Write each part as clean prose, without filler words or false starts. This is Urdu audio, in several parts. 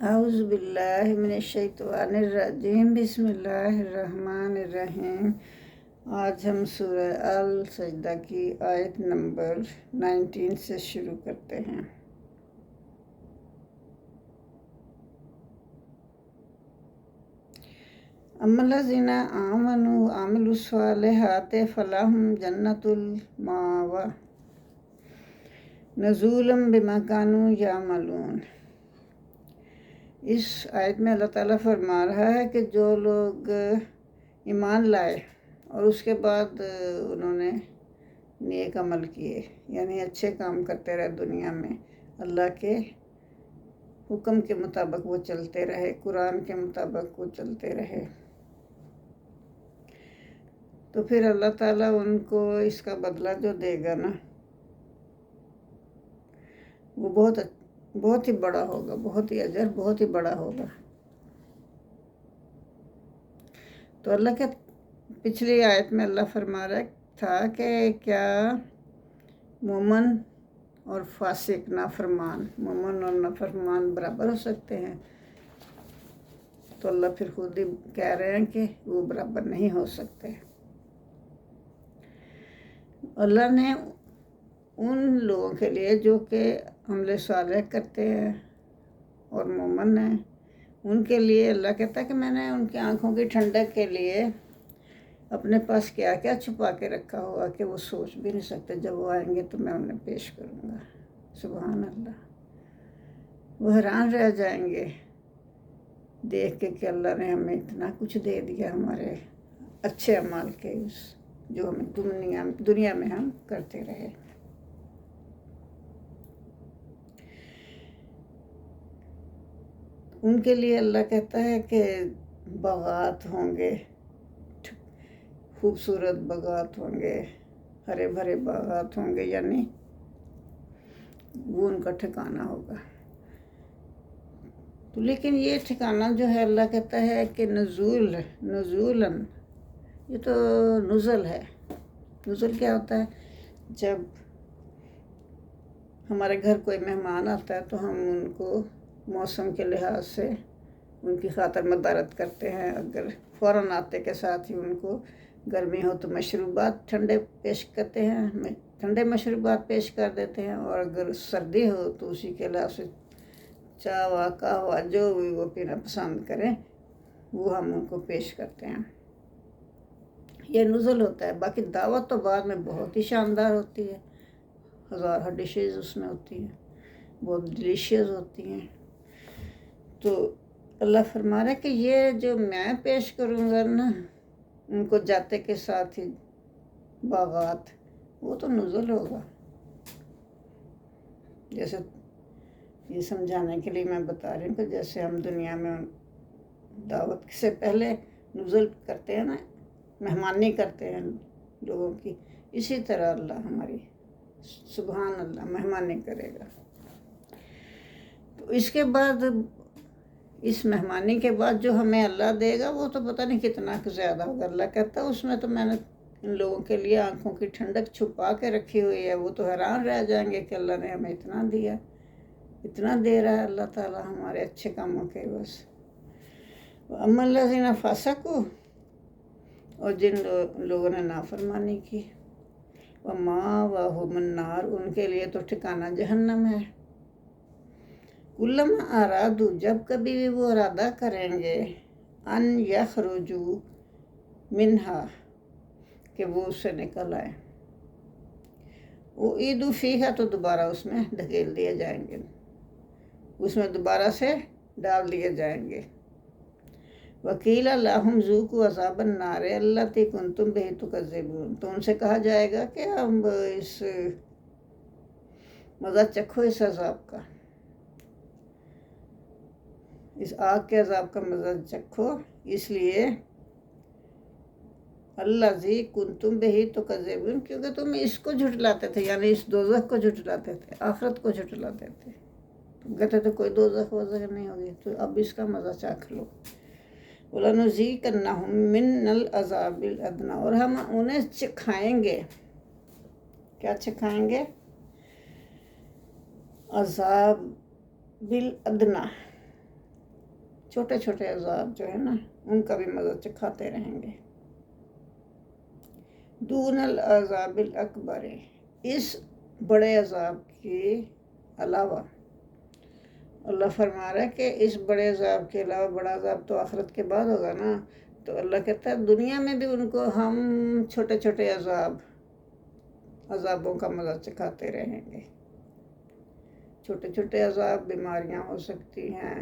اعوذ باللہ من الشیطان الرجیم، بسم اللہ الرحمن الرحیم۔ آج ہم سورہ السجدہ کی آیت نمبر 19 سے شروع کرتے ہیں۔ اما الذین آمنوا وعملوا الصالحات فلہم جنۃ المأویٰ نزولا بما کانوا یعملون۔ اس آیت میں اللہ تعالیٰ فرما رہا ہے کہ جو لوگ ایمان لائے اور اس کے بعد انہوں نے نیک عمل کیے، یعنی اچھے کام کرتے رہے دنیا میں، اللہ کے حکم کے مطابق وہ چلتے رہے، قرآن کے مطابق وہ چلتے رہے، تو پھر اللہ تعالیٰ ان کو اس کا بدلہ جو دے گا نا، وہ بہت ہی بڑا ہوگا، بہت ہی اجر بہت ہی بڑا ہوگا۔ تو اللہ کے پچھلی آیت میں اللہ فرما رہا تھا کہ کیا مومن اور فاسق نافرمان، مومن اور نافرمان برابر ہو سکتے ہیں؟ تو اللہ پھر خود ہی کہہ رہے ہیں کہ وہ برابر نہیں ہو سکتے۔ اللہ نے ان لوگوں کے لیے جو کہ عمل صالح کرتے ہیں اور مومن ہیں، ان کے لیے اللہ کہتا ہے کہ میں نے ان کی آنکھوں کی ٹھنڈک کے لیے اپنے پاس کیا کیا چھپا کے رکھا ہوا کہ وہ سوچ بھی نہیں سکتے، جب وہ آئیں گے تو میں انہیں پیش کروں گا۔ سبحان اللہ، وہ حیران رہ جائیں گے دیکھ کے کہ اللہ نے ہمیں اتنا کچھ دے دیا ہمارے اچھے اعمال کے، جو ہمیں دنیا میں ہم کرتے رہے۔ ان کے لیے اللہ کہتا ہے کہ باغات ہوں گے، خوبصورت باغات ہوں گے، ہرے بھرے باغات ہوں گے، یعنی وہ ان کا ٹھکانہ ہوگا۔ تو لیکن یہ ٹھکانہ جو ہے اللہ کہتا ہے کہ نزولاً، یہ تو نزل ہے۔ نزل کیا ہوتا ہے؟ جب ہمارے گھر کوئی مہمان آتا ہے تو ہم ان کو موسم کے لحاظ سے ان کی خاطر مدارت کرتے ہیں۔ اگر فوراً آتے کے ساتھ ہی ان کو گرمی ہو تو مشروبات ٹھنڈے پیش کرتے ہیں، ٹھنڈے مشروبات پیش کر دیتے ہیں، اور اگر سردی ہو تو اسی کے لحاظ سے چائے قہوہ جو بھی وہ پینا پسند کریں وہ ہم ان کو پیش کرتے ہیں۔ یہ نزل ہوتا ہے۔ باقی دعوت تو بعد میں بہت ہی شاندار ہوتی ہے، ہزارہ ڈشز اس میں ہوتی ہیں، بہت ڈیلیشیس ہوتی ہیں۔ تو اللہ فرما رہا ہے کہ یہ جو میں پیش کروں گا نا ان کو جاتے کے ساتھ ہی باغات، وہ تو نزل ہوگا۔ جیسے یہ سمجھانے کے لیے میں بتا رہی ہوں کہ جیسے ہم دنیا میں دعوت سے پہلے نزل کرتے ہیں نا، مہمانی کرتے ہیں لوگوں کی، اسی طرح اللہ ہماری سبحان اللہ مہمانی کرے گا۔ تو اس کے بعد، اس مہمانی کے بعد جو ہمیں اللہ دے گا وہ تو پتہ نہیں کتنا زیادہ ہوگا۔ اللہ کہتا ہے اس میں تو میں نے ان لوگوں کے لیے آنکھوں کی ٹھنڈک چھپا کے رکھی ہوئی ہے، وہ تو حیران رہ جائیں گے کہ اللہ نے ہمیں اتنا دیا، اتنا دے رہا ہے اللہ تعالیٰ ہمارے اچھے کاموں کے بس۔ اما الذین فسقوا، اور جن لوگوں نے نافرمانی کی، ومأواہم النار، ان کے لیے تو ٹھکانہ جہنم ہے۔ کلما ارادوا، جب کبھی بھی وہ ارادہ کریں گے، ان یخرجوا منہا، کہ وہ اس سے نکل آئیں، اعیدوا فیہا، تو دوبارہ اس میں دھکیل دیے جائیں گے، اس میں دوبارہ سے ڈال دیے جائیں گے۔ وقیل لہم ذوقوا عذاب النار التی کنتم بہ تکذبون، تو ان سے کہا جائے گا کہ اب اس مزہ چکھو اس عذاب کا، اس آگ کے عذاب کا مزہ چکھو، اس لیے الذی کنتم بہ تکذبون، کیونکہ تم اس کو جھٹلاتے تھے، یعنی اس دوزخ کو جھٹلاتے تھے، آخرت کو جھٹلاتے تھے، تم کہتے تھے کوئی دوزخ وزخ نہیں ہوگی، تو اب اس کا مزہ چکھ لو۔ وَلَنُذِيقَنَّهُم مِّنَ الْعَذَابِ الْأَدْنَىٰ، اور ہم انہیں چکھائیں گے، کیا چکھائیں گے؟ عذاب الادنیٰ، چھوٹے چھوٹے عذاب جو ہے نا ان کا بھی مزہ چکھاتے رہیں گے۔ دون العذاب الاکبر، اس بڑے عذاب کے علاوہ اللہ فرما رہا ہے کہ اس بڑے عذاب کے علاوہ بڑا عذاب تو آخرت کے بعد ہوگا نا، تو اللہ کہتا ہے دنیا میں بھی ان کو ہم چھوٹے چھوٹے عذابوں کا مزہ چکھاتے رہیں گے۔ چھوٹے چھوٹے عذاب، بیماریاں ہو سکتی ہیں،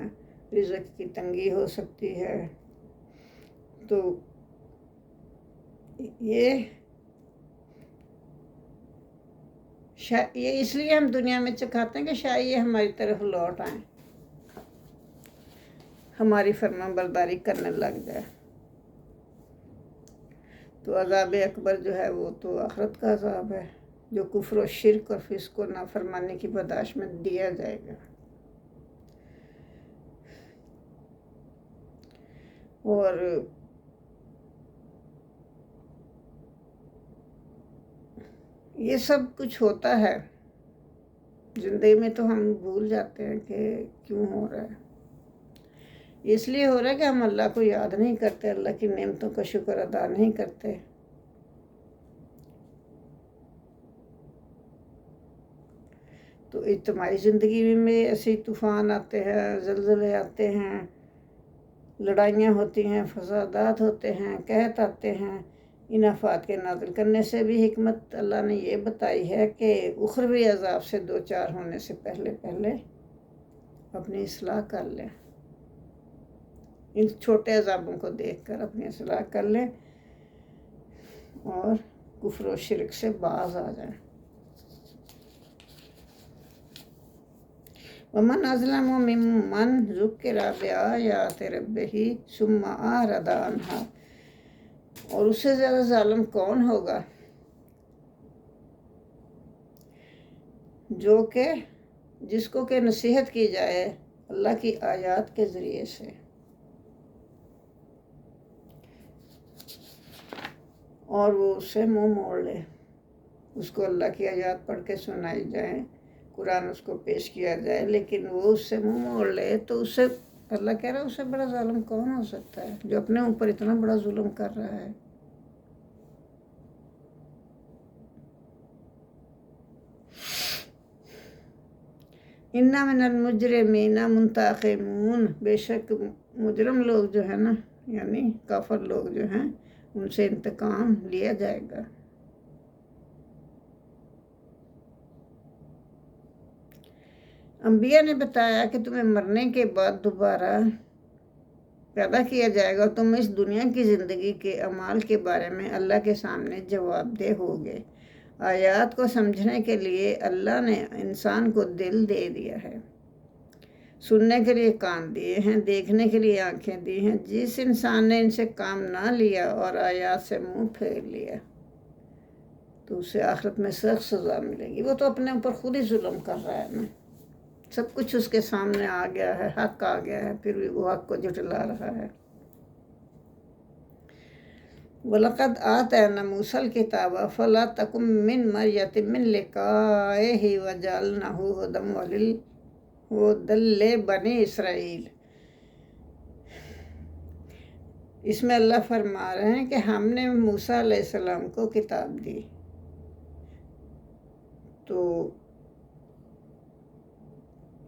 رزق کی تنگی ہو سکتی ہے، تو یہ اس لیے ہم دنیا میں چکھاتے ہیں کہ شاید یہ ہماری طرف لوٹ آئیں، ہماری فرما برداری کرنے لگ جائے۔ تو عذاب اکبر جو ہے وہ تو آخرت کا عذاب ہے، جو کفر و شرک اور فسق و نافرمانی کی پاداش میں دیا جائے گا۔ اور یہ سب کچھ ہوتا ہے زندگی میں، تو ہم بھول جاتے ہیں کہ کیوں ہو رہا ہے۔ اس لیے ہو رہا ہے کہ ہم اللہ کو یاد نہیں کرتے، اللہ کی نعمتوں کا شکر ادا نہیں کرتے۔ تو اجتماعی زندگی میں ایسے طوفان آتے ہیں، زلزلے آتے ہیں، لڑائیاں ہوتی ہیں، فسادات ہوتے ہیں، قحط آتے ہیں۔ ان آفات کے نازل کرنے سے بھی حکمت اللہ نے یہ بتائی ہے کہ اخروی عذاب سے دو چار ہونے سے پہلے اپنی اصلاح کر لیں، ان چھوٹے عذابوں کو دیکھ کر اپنی اصلاح کر لیں اور کفر و شرک سے باز آ جائیں۔ وَمَنْ أَظْلَمُ مِمَّنْ ذُكِّرَ بِآيَاتِ رَبِّهِ ثُمَّ أَعْرَضَ عَنْهَا، اور اس سے زیادہ ظالم کون ہوگا جو کہ جس کو کہ نصیحت کی جائے اللہ کی آیات کے ذریعے سے، اور وہ اس سے منہ موڑ لے۔ اس کو اللہ کی آیات پڑھ کے سنائی جائیں، قرآن اس کو پیش کیا جائے، لیکن وہ اس سے منہ موڑ لے، تو اس سے اللہ کہہ رہا ہے اس سے بڑا ظالم کون ہو سکتا ہے جو اپنے اوپر اتنا بڑا ظلم کر رہا ہے۔ اِنَّ مِنَ الْمُجْرِمِينَ مُنْتَقِمُونَ، بے شک مجرم لوگ جو ہیں نا، یعنی کافر لوگ جو ہیں، ان سے انتقام لیا جائے گا۔ انبیاء نے بتایا کہ تمہیں مرنے کے بعد دوبارہ پیدا کیا جائے گا، اور تم اس دنیا کی زندگی کے اعمال کے بارے میں اللہ کے سامنے جواب دہ ہوگے۔ آیات کو سمجھنے کے لیے اللہ نے انسان کو دل دے دیا ہے، سننے کے لیے کان دیے ہیں، دیکھنے کے لیے آنکھیں دی ہیں۔ جس انسان نے ان سے کام نہ لیا اور آیات سے منہ پھیر لیا تو اسے آخرت میں سخت سزا ملے گی۔ وہ تو اپنے اوپر خود ہی ظلم کر رہا ہے نا، سب کچھ اس کے سامنے آ گیا ہے، حق آ گیا ہے، پھر بھی وہ حق کو جھٹلا رہا ہے۔ وَلَقَدْ آتَيْنَا مُوسَى الْكِتَابَ فَلَا تَكُن مِّن مَّرْيَةٍ مِّن لِقَائِهِ وَجَعَلْنَاهُ هُدًى لِّبَنِي إِسْرَائِيلَ۔ اس میں اللہ فرما رہے ہیں کہ ہم نے موسیٰ علیہ السلام کو کتاب دی، تو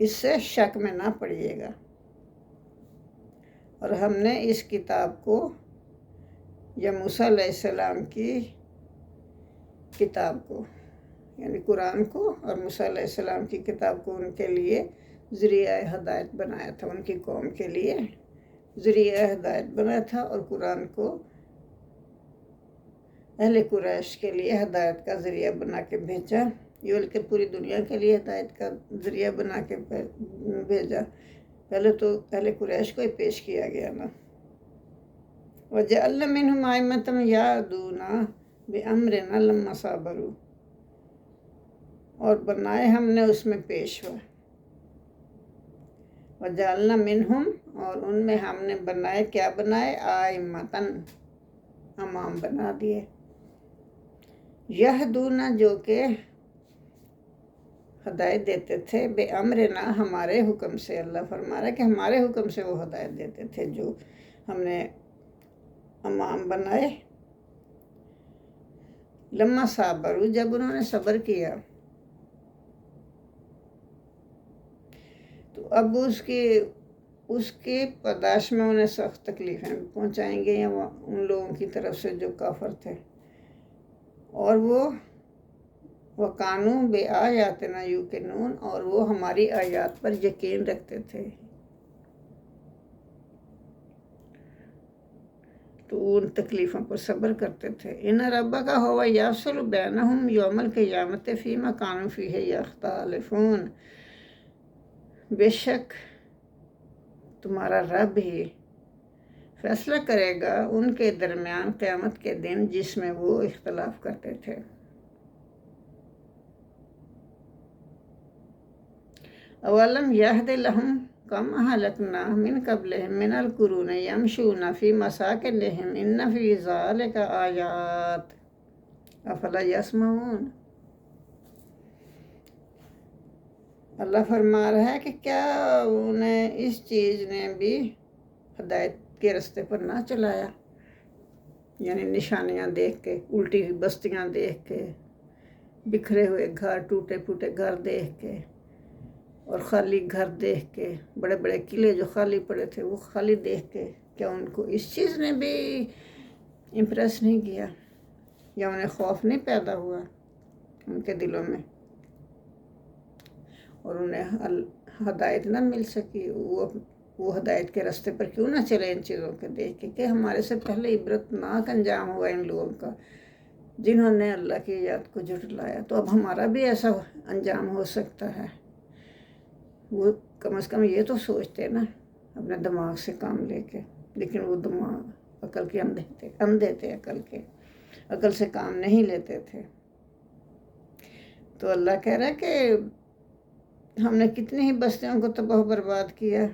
اس سے شک میں نہ پڑیے گا، اور ہم نے اس کتاب کو یا موسیٰ علیہ السلام کی کتاب کو یعنی قرآن کو اور موسیٰ علیہ السلام کی کتاب کو ان کے لیے ذریعہ ہدایت بنایا تھا، ان کی قوم کے لیے ذریعہ ہدایت بنایا تھا، اور قرآن کو اہل قریش کے لیے ہدایت کا ذریعہ بنا کے بھیجا، یہ بلکہ پوری دنیا کے لیے ہدایت کا ذریعہ بنا کے بھیجا۔ پہلے تو اہل قریش کو ہی پیش کیا گیا نا۔ وَجَعَلْنَا مِنْهُمْ أَئِمَّةً يَهْدُونَ بِأَمْرِنَا لَمَّا صَبَرُوا، اور بنائے ہم نے اس میں پیشوا۔ وَجَعَلْنَا مِنْهُمْ، اور ان میں ہم نے بنائے، کیا بنائے؟ أَئِمَّةً، امام بنا دیے، یہدون جو کہ ہدایت دیتے تھے بے امرنا، ہمارے حکم سے۔ اللہ فرما رہا ہے کہ ہمارے حکم سے وہ ہدایت دیتے تھے جو ہم نے امام بنائے۔ لما صابروا، جب انہوں نے صبر کیا تو اب اس کی پرداش میں انہیں سخت تکلیفیں پہنچائیں گے یا ان لوگوں کی طرف سے جو کافر تھے، اور وہ قانون بے آیاتنا یوقنون، اور وہ ہماری آیات پر یقین رکھتے تھے، تو ان تکلیفوں پر صبر کرتے تھے۔ ان ربک ہوا یفصل بینہم یوم القیامۃ فیما کانوا فیہ یختلفون، بے شک تمہارا رب ہی فیصلہ کرے گا ان کے درمیان قیامت کے دن جس میں وہ اختلاف کرتے تھے۔ اولم یہد لہم کم اہلکنا من قبلہم من القرون یمشون فی مساکنہم ان فی ذلک آیات افلا یسمعون۔ اللہ فرما رہا ہے کہ کیا انہیں اس چیز نے بھی ہدایت کے رستے پر نہ چلایا، یعنی نشانیاں دیکھ کے، الٹی ہوئی بستیاں دیکھ کے، بکھرے ہوئے گھر، ٹوٹے پھوٹے گھر دیکھ کے، اور خالی گھر دیکھ کے، بڑے بڑے قلعے جو خالی پڑے تھے وہ خالی دیکھ کے، کیا ان کو اس چیز نے بھی امپریس نہیں کیا، یا انہیں خوف نہیں پیدا ہوا ان کے دلوں میں، اور انہیں ہدایت نہ مل سکی؟ وہ ہدایت کے راستے پر کیوں نہ چلے ان چیزوں کے دیکھ کے کہ ہمارے سے پہلے عبرتناک انجام ہوا ان لوگوں کا جنہوں نے اللہ کی یاد کو جھٹلایا، تو اب ہمارا بھی ایسا انجام ہو سکتا ہے۔ وہ کم از کم یہ تو سوچتے نا اپنے دماغ سے کام لے کے، لیکن وہ دماغ عقل کے اندھے تھے، عقل سے کام نہیں لیتے تھے۔ تو اللہ کہہ رہا ہے کہ ہم نے کتنی ہی بستیوں کو تباہ و برباد کیا،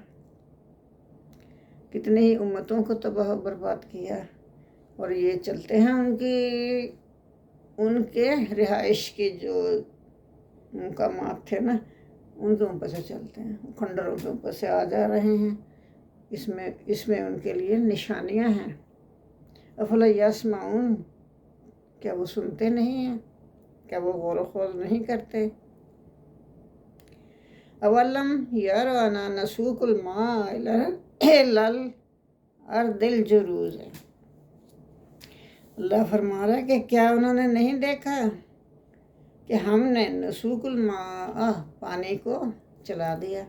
کتنی ہی امتوں کو تباہ و برباد کیا، اور یہ چلتے ہیں ان کے رہائش کی جو مقامات تھے نا، ان کے اوپر سے چلتے ہیں، کھنڈروں کے اوپر سے آ جا رہے ہیں۔ اس میں ان کے لیے نشانیاں ہیں۔ افلا یسمعون، کیا وہ سنتے نہیں ہیں؟ کیا وہ غور و خوض نہیں کرتے؟ اولم یروا نسوق الماء الی الارض الجرز، اللہ فرما رہا ہے کہ کیا انہوں نے نہیں دیکھا کہ ہم نے نسوق الماء، پانی کو چلا دیا،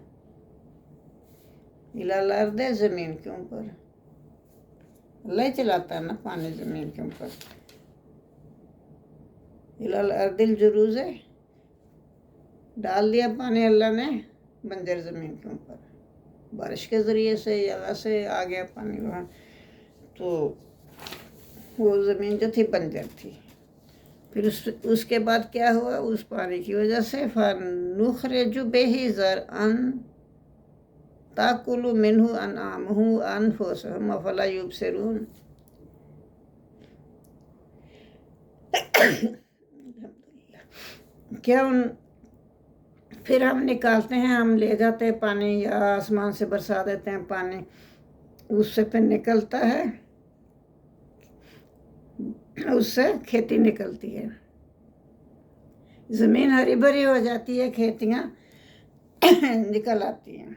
الی الارض، زمین کے اوپر۔ اللہ ہی چلاتا ہے نا پانی زمین کے اوپر۔ الی الارض الجرز، ڈال دیا پانی اللہ نے بنجر زمین کے اوپر، بارش کے ذریعے سے یا ویسے آ گیا پانی وہاں، تو وہ زمین جو تھی بنجر تھی۔ پھر اس کے بعد کیا ہوا؟ اس پانی کی وجہ سے فَنُخْرِجُ بِهِ زَرْعًا تَأْكُلُ مِنْهُ أَنْعَامُهُمْ وَأَنْفُسُهُمْ أَفَلَا يُبْصِرُونَ۔ کیا پھر ہم نکالتے ہیں، ہم لے جاتے ہیں پانی، یا آسمان سے برسا دیتے ہیں پانی، اس سے پھر نکلتا ہے، اس سے کھیتی نکلتی ہے، زمین ہری بھری ہو جاتی ہے، کھیتیاں نکل آتی ہیں۔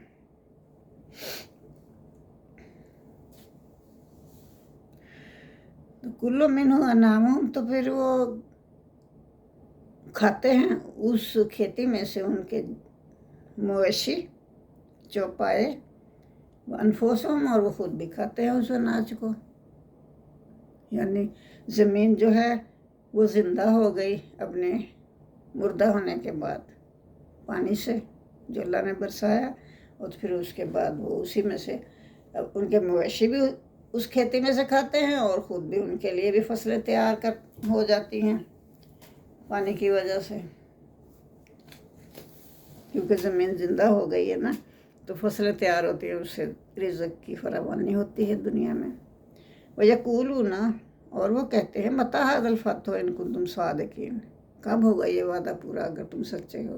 تو کلو منہ انعامہم، تو پھر وہ کھاتے ہیں اس کھیتی میں سے ان کے مویشی، چوپائے، انفسہم، اور وہ خود بھی کھاتے ہیں اس اناج کو۔ یعنی زمین جو ہے وہ زندہ ہو گئی اپنے مردہ ہونے کے بعد پانی سے جو اللہ نے برسایا، اور پھر اس کے بعد وہ اسی میں سے ان کے مویشی بھی اس کھیتی میں سے کھاتے ہیں، اور خود بھی ان کے لیے بھی فصلیں تیار ہو جاتی ہیں پانی کی وجہ سے، کیونکہ زمین زندہ ہو گئی ہے نا، تو فصلیں تیار ہوتی ہیں، اس سے رزق کی فراوانی ہوتی ہے دنیا میں۔ وَيَقُولُونَ، اور وہ کہتے ہیں، مَتَىٰ هَٰذَا الْفَتْحُ إِن كُنتُمْ صَادِقِينَ، کب ہوگا یہ وعدہ پورا اگر تم سچے ہو؟